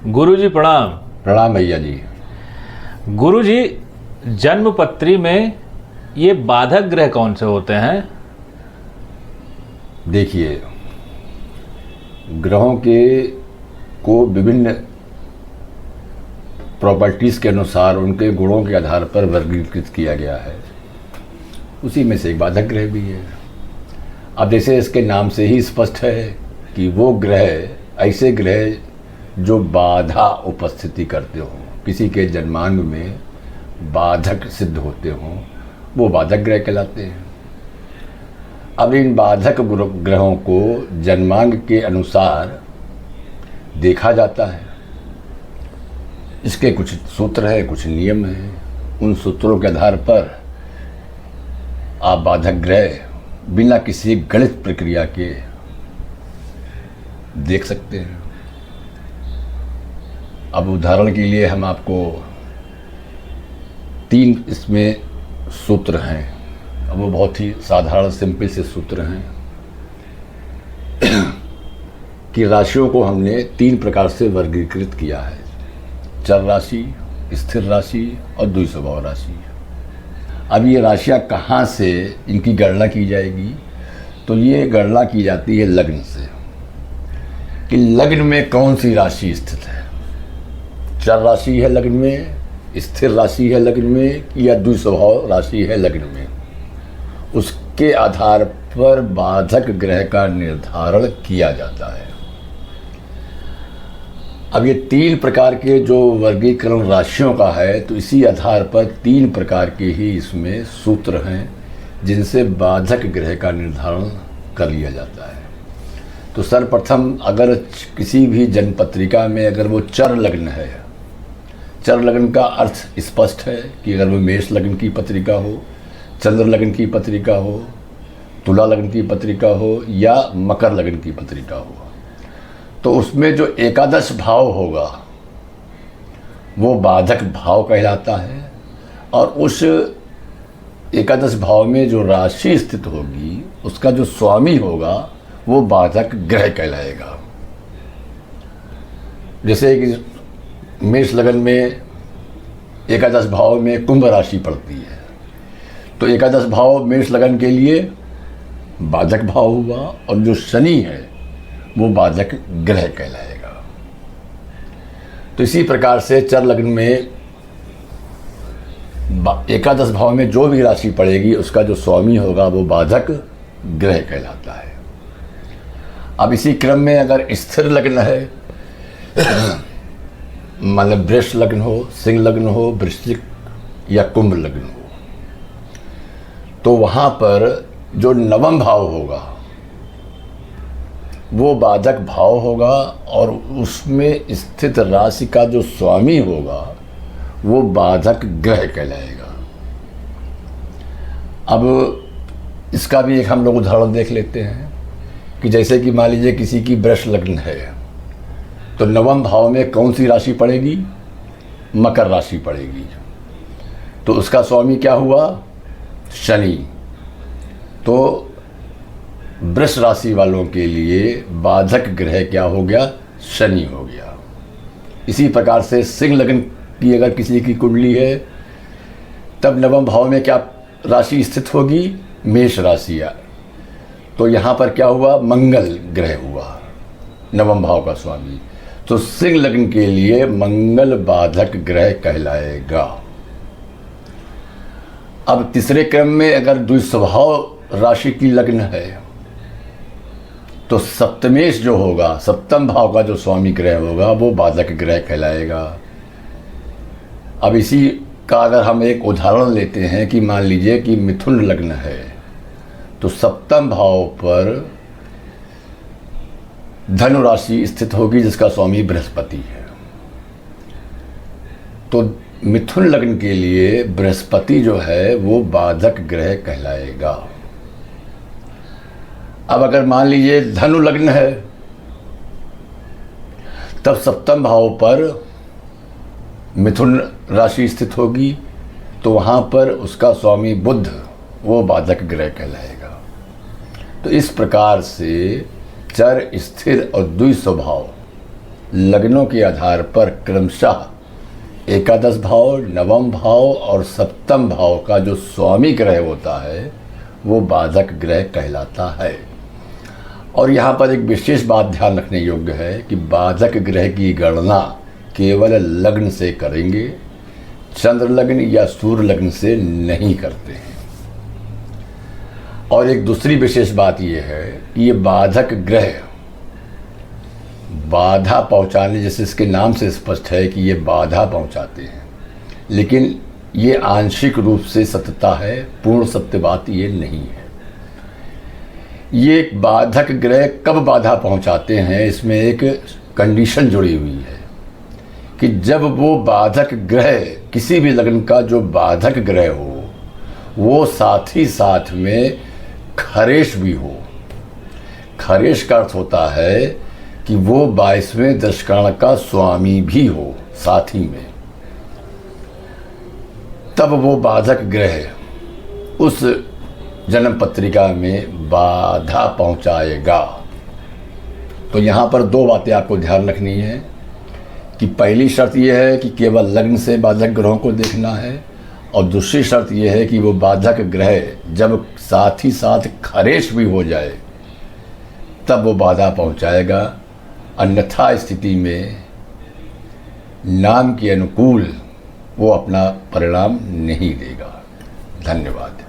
गुरुजी प्रणाम। प्रणाम भैया जी। गुरुजी, जन्म पत्री में ये बाधक ग्रह कौन से होते हैं? देखिए, ग्रहों को विभिन्न प्रॉपर्टीज़ के अनुसार उनके गुणों के आधार पर वर्गीकृत किया गया है। उसी में से एक बाधक ग्रह भी है। अब जैसे इसके नाम से ही स्पष्ट है कि वो ग्रह ऐसे ग्रह जो बाधा उपस्थिति करते हों, किसी के जन्मांग में बाधक सिद्ध होते हों, वो बाधक ग्रह कहलाते हैं। अब इन बाधक ग्रहों को जन्मांग के अनुसार देखा जाता है। इसके कुछ सूत्र हैं, कुछ नियम हैं। उन सूत्रों के आधार पर आप बाधक ग्रह बिना किसी गणित प्रक्रिया के देख सकते हैं। अब उदाहरण के लिए हम आपको 3 इसमें सूत्र हैं। अब वो बहुत ही साधारण सिंपल से सूत्र हैं कि राशियों को हमने 3 प्रकार से वर्गीकृत किया है: चर राशि, स्थिर राशि और द्विस्वभाव राशि। अब ये राशियाँ कहाँ से इनकी गणना की जाएगी? तो ये गणना की जाती है लग्न से, कि लग्न में कौन सी राशि स्थित है। चर राशि है लग्न में, स्थिर राशि है लग्न में, या द्विस्वभाव राशि है लग्न में। उसके आधार पर बाधक ग्रह का निर्धारण किया जाता है। अब ये 3 प्रकार के जो वर्गीकरण राशियों का है, तो इसी आधार पर 3 प्रकार के ही इसमें सूत्र हैं जिनसे बाधक ग्रह का निर्धारण कर लिया जाता है। तो सर्वप्रथम अगर किसी भी जन्म पत्रिका में अगर वो चर लग्न है, चर लग्न का अर्थ स्पष्ट है कि अगर वो मेष लग्न की पत्रिका हो, चंद्र लग्न की पत्रिका हो, तुला लग्न की पत्रिका हो या मकर लग्न की पत्रिका हो, तो उसमें जो एकादश भाव होगा वो बाधक भाव कहलाता है। और उस एकादश भाव में जो राशि स्थित होगी उसका जो स्वामी होगा वो बाधक ग्रह कहलाएगा। जैसे कि मेष लग्न में एकादश भाव में कुंभ राशि पड़ती है, तो एकादश भाव मेष लग्न के लिए बाधक भाव हुआ, और जो शनि है वो बाधक ग्रह कहलाएगा। तो इसी प्रकार से चर लग्न में एकादश भाव में जो भी राशि पड़ेगी उसका जो स्वामी होगा वो बाधक ग्रह कहलाता है। अब इसी क्रम में अगर स्थिर लग्न है, मतलब वृष लग्न हो, सिंह लग्न हो, वृश्चिक या कुंभ लग्न हो, तो वहाँ पर जो नवम भाव होगा वो बाधक भाव होगा, और उसमें स्थित राशि का जो स्वामी होगा वो बाधक ग्रह कहलाएगा। अब इसका भी एक हम लोग उदाहरण देख लेते हैं कि जैसे कि मान लीजिए किसी की वृष लग्न है, तो नवम भाव में कौन सी राशि पड़ेगी? मकर राशि पड़ेगी। तो उसका स्वामी क्या हुआ? शनि। तो वृष राशि वालों के लिए बाधक ग्रह क्या हो गया? शनि हो गया। इसी प्रकार से सिंह लग्न की अगर किसी की कुंडली है, तब नवम भाव में क्या राशि स्थित होगी? मेष राशि। तो यहाँ पर क्या हुआ? मंगल ग्रह हुआ नवम भाव का स्वामी। तो सिंह लग्न के लिए मंगल बाधक ग्रह कहलाएगा। अब तीसरे क्रम में अगर द्विस्वभाव राशि की लग्न है, तो सप्तमेश जो होगा, सप्तम भाव का जो स्वामी ग्रह होगा वो बाधक ग्रह कहलाएगा। अब इसी का अगर हम एक उदाहरण लेते हैं कि मान लीजिए कि मिथुन लग्न है, तो सप्तम भाव पर धनु राशि स्थित होगी जिसका स्वामी बृहस्पति है। तो मिथुन लग्न के लिए बृहस्पति जो है वो बाधक ग्रह कहलाएगा। अब अगर मान लीजिए धनु लग्न है, तब सप्तम भाव पर मिथुन राशि स्थित होगी, तो वहाँ पर उसका स्वामी बुध वो बाधक ग्रह कहलाएगा। तो इस प्रकार से चर, स्थिर और द्विस्वभाव लग्नों के आधार पर क्रमशः एकादश भाव, नवम भाव और सप्तम भाव का जो स्वामी ग्रह होता है वो बाधक ग्रह कहलाता है। और यहाँ पर एक विशेष बात ध्यान रखने योग्य है कि बाधक ग्रह की गणना केवल लग्न से करेंगे, चंद्र लग्न या सूर्य लग्न से नहीं करते हैं। और एक दूसरी विशेष बात यह है कि ये बाधक ग्रह बाधा पहुंचाने, जैसे इसके नाम से स्पष्ट है कि ये बाधा पहुंचाते हैं, लेकिन ये आंशिक रूप से सत्यता है, पूर्ण सत्य बात ये नहीं है। ये बाधक ग्रह कब बाधा पहुंचाते हैं, इसमें एक कंडीशन जुड़ी हुई है कि जब वो बाधक ग्रह, किसी भी लग्न का जो बाधक ग्रह हो वो साथ ही साथ में खरेश भी हो। खरेश का अर्थ होता है कि वो 22वें दशकाण का स्वामी भी हो साथ ही में, तब वो बाधक ग्रह उस जन्म पत्रिका में बाधा पहुंचाएगा। तो यहाँ पर दो बातें आपको ध्यान रखनी है कि पहली शर्त यह है कि केवल लग्न से बाधक ग्रहों को देखना है, और दूसरी शर्त यह है कि वो बाधक ग्रह जब साथ ही साथ खरेश भी हो जाए तब वो बाधा पहुंचाएगा, अन्यथा स्थिति में नाम के अनुकूल वो अपना परिणाम नहीं देगा। धन्यवाद।